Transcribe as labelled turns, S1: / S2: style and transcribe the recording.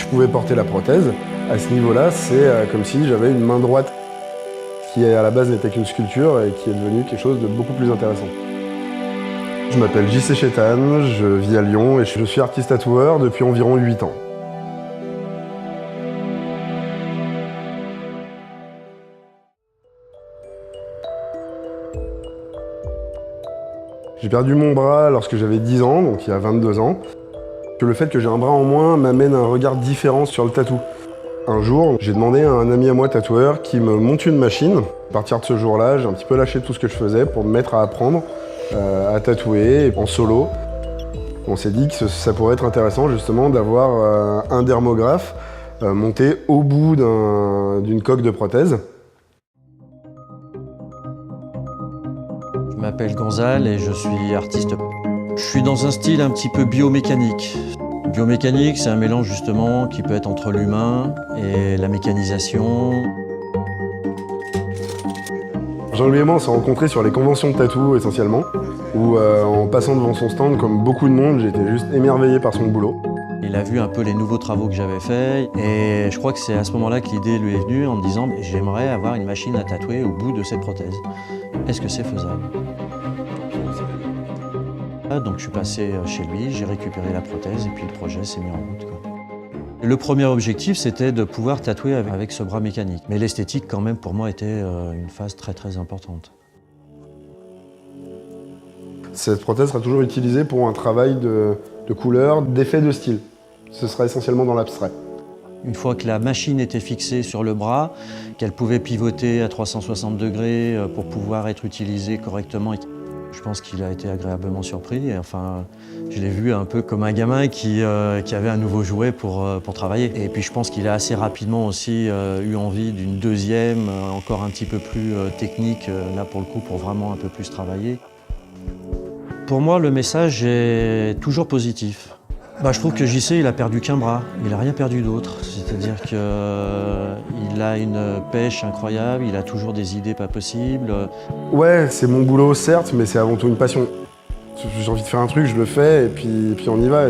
S1: je pouvais porter la prothèse. À ce niveau-là, c'est comme si j'avais une main droite qui à la base n'était qu'une sculpture et qui est devenue quelque chose de beaucoup plus intéressant. Je m'appelle JC Chétan, je vis à Lyon et je suis artiste tatoueur depuis environ 8 ans. J'ai perdu mon bras lorsque j'avais 10 ans, donc il y a 22 ans. Le fait que j'ai un bras en moins m'amène un regard différent sur le tatou. Un jour, j'ai demandé à un ami à moi tatoueur qui me monte une machine. À partir de ce jour-là, j'ai un petit peu lâché tout ce que je faisais pour me mettre à apprendre à tatouer en solo. On s'est dit que ça pourrait être intéressant justement d'avoir un dermographe monté au bout d'une coque de prothèse.
S2: Je m'appelle Gonzal et je suis artiste. Je suis dans un style un petit peu biomécanique. Biomécanique, c'est un mélange justement qui peut être entre l'humain et la mécanisation.
S1: Jean-Louis et moi, on s'est rencontrés sur les conventions de tatou essentiellement, où en passant devant son stand, comme beaucoup de monde, j'étais juste émerveillé par son boulot.
S2: Il a vu un peu les nouveaux travaux que j'avais faits et je crois que c'est à ce moment-là que l'idée lui est venue en me disant « j'aimerais avoir une machine à tatouer au bout de cette prothèse. Est-ce que c'est faisable ?» Donc je suis passé chez lui, j'ai récupéré la prothèse et puis le projet s'est mis en route, quoi. Le premier objectif, c'était de pouvoir tatouer avec ce bras mécanique. Mais l'esthétique, quand même, pour moi, était une phase très très importante.
S1: Cette prothèse sera toujours utilisée pour un travail de couleur, d'effet de style. Ce sera essentiellement dans l'abstrait.
S2: Une fois que la machine était fixée sur le bras, qu'elle pouvait pivoter à 360 degrés pour pouvoir être utilisée correctement, je pense qu'il a été agréablement surpris. Enfin, je l'ai vu un peu comme un gamin qui avait un nouveau jouet pour travailler. Et puis je pense qu'il a assez rapidement aussi eu envie d'une deuxième, encore un petit peu plus technique, là pour le coup, pour vraiment un peu plus travailler. Pour moi, le message est toujours positif. Je trouve que JC, il a perdu qu'un bras, il n'a rien perdu d'autre. C'est-à-dire qu'il a une pêche incroyable, il a toujours des idées pas possibles.
S1: Ouais, c'est mon boulot certes, mais c'est avant tout une passion. J'ai envie de faire un truc, je le fais et puis on y va.